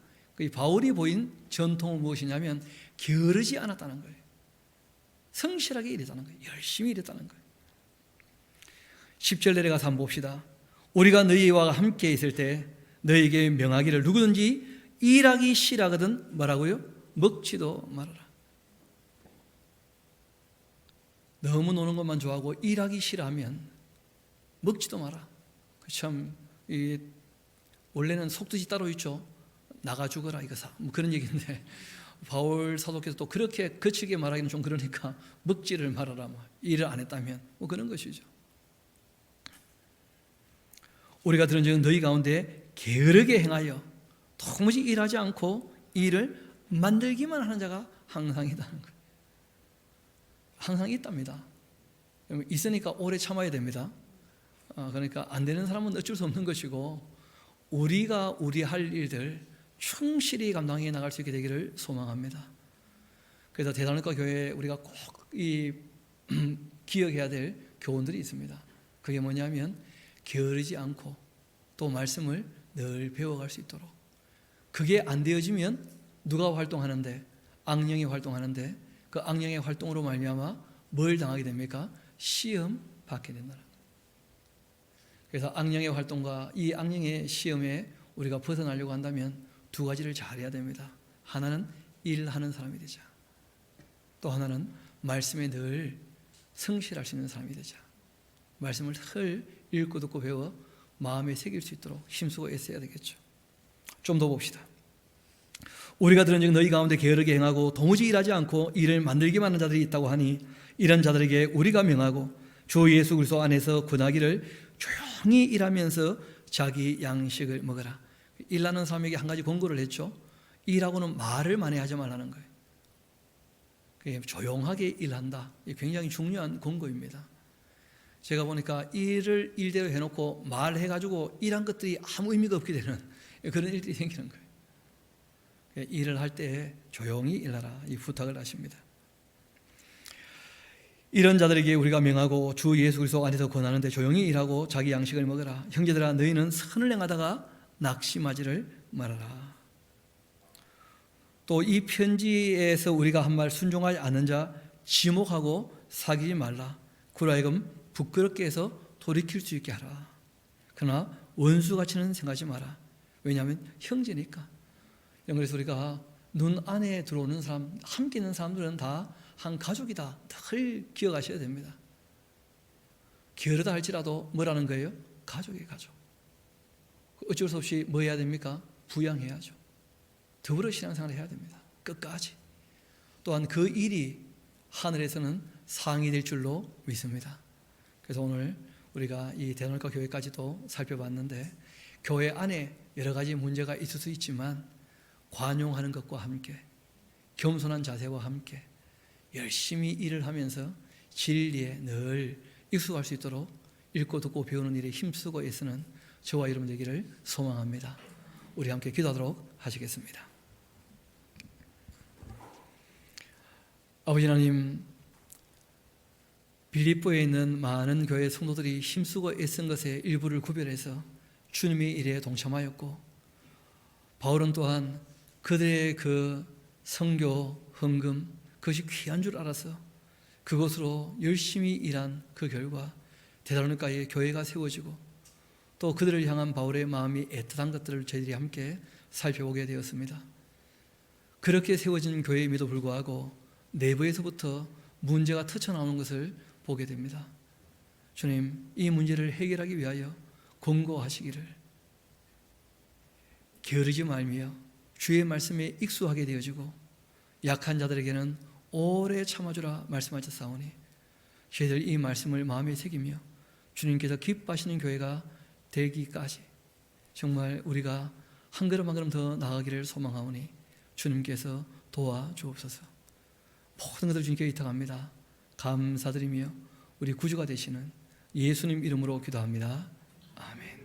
Speaker 1: 바울이 보인 전통은 무엇이냐면 게으르지 않았다는 거예요. 성실하게 일했다는 거예요. 열심히 일했다는 거예요. 10절 내려가서 한번 봅시다. 우리가 너희와 함께 있을 때 너희에게 명하기를 누구든지 일하기 싫어하거든 뭐라고요? 먹지도 말아라. 너무 노는 것만 좋아하고 일하기 싫어하면 먹지도 마라. 참 원래는 속뜻이 따로 있죠. 나가 죽어라 이거사 뭐 그런 얘기인데 바울 사도께서 또 그렇게 거칠게 말하기는 좀 그러니까 먹지를 말아라. 뭐 일을 안 했다면 뭐 그런 것이죠. 우리가 들은 적은 너희 가운데 게으르게 행하여 도무지 일하지 않고 일을 만들기만 하는 자가 항상 있다는 거예요. 항상 있답니다. 있으니까 오래 참아야 됩니다. 그러니까 안 되는 사람은 어쩔 수 없는 것이고 우리가 우리 할 일들 충실히 감당해 나갈 수 있게 되기를 소망합니다. 그래서 대단원과 교회에 우리가 꼭 기억해야 될 교훈들이 있습니다. 그게 뭐냐면 게으르지 않고 또 말씀을 늘 배워갈 수 있도록. 그게 안 되어지면 누가 활동하는데? 악령이 활동하는데 그 악령의 활동으로 말미암아 뭘 당하게 됩니까? 시험 받게 된다는 거예요. 그래서 악령의 활동과 이 악령의 시험에 우리가 벗어나려고 한다면 두 가지를 잘해야 됩니다. 하나는 일하는 사람이 되자. 또 하나는 말씀에 늘 성실할 수 있는 사람이 되자. 말씀을 늘 읽고 듣고 배워 마음에 새길 수 있도록 힘쓰고 애써야 되겠죠. 좀 더 봅시다. 우리가 들은 즉 너희 가운데 게으르게 행하고 도무지 일하지 않고 일을 만들기만 하는 자들이 있다고 하니 이런 자들에게 우리가 명하고 주 예수 그리스도 안에서 권하기를 조용히 일하면서 자기 양식을 먹어라. 일하는 사람에게 한 가지 권고를 했죠. 일하고는 말을 많이 하지 말라는 거예요. 조용하게 일한다. 굉장히 중요한 권고입니다. 제가 보니까 일을 일대로 해놓고 말해가지고 일한 것들이 아무 의미가 없게 되는 그런 일들이 생기는 거예요. 일을 할 때 조용히 일하라 이 부탁을 하십니다. 이런 자들에게 우리가 명하고 주 예수 그리스도 안에서 권하는데 조용히 일하고 자기 양식을 먹어라. 형제들아 너희는 선을 행하다가 낙심하지를 말아라. 또 이 편지에서 우리가 한 말 순종하지 않는 자 지목하고 사귀지 말라. 그로 하여금 부끄럽게 해서 돌이킬 수 있게 하라. 그러나 원수같이는 생각하지 마라. 왜냐하면 형제니까. 그래서 우리가 눈 안에 들어오는 사람, 함께 있는 사람들은 다 한 가족이다. 늘 기억하셔야 됩니다. 게으르다 할지라도 뭐라는 거예요? 가족이에요, 가족. 어쩔 수 없이 뭐 해야 됩니까? 부양해야죠. 더불어 신앙생활을 해야 됩니다. 끝까지. 또한 그 일이 하늘에서는 상이 될 줄로 믿습니다. 그래서 오늘 우리가 이 대전과 교회까지도 살펴봤는데 교회 안에 여러 가지 문제가 있을 수 있지만 관용하는 것과 함께 겸손한 자세와 함께 열심히 일을 하면서 진리에 늘 익숙할 수 있도록 읽고 듣고 배우는 일에 힘쓰고 애쓰는 저와 여러분 되기를 소망합니다. 우리 함께 기도하도록 하시겠습니다. 아버지 하나님, 빌립보에 있는 많은 교회 성도들이 힘쓰고 애쓴 것의 일부를 구별해서 주님의 일에 동참하였고 바울은 또한 그들의 그 선교, 헌금 그것이 귀한 줄 알아서 그것으로 열심히 일한 그 결과 데살로니가에 교회가 세워지고 또 그들을 향한 바울의 마음이 애틋한 것들을 저희들이 함께 살펴보게 되었습니다. 그렇게 세워진 교회임에도 불구하고 내부에서부터 문제가 터쳐나오는 것을 보게 됩니다. 주님, 이 문제를 해결하기 위하여 권고하시기를 게으르지 말며 주의 말씀에 익숙하게 되어지고 약한 자들에게는 오래 참아주라 말씀하셨사오니 저희들 이 말씀을 마음에 새기며 주님께서 기뻐하시는 교회가 되기까지 정말 우리가 한 걸음 한 걸음 더 나아가기를 소망하오니 주님께서 도와주옵소서. 모든 것을 주님께 의탁합니다. 감사드리며 우리 구주가 되시는 예수님 이름으로 기도합니다. 아멘.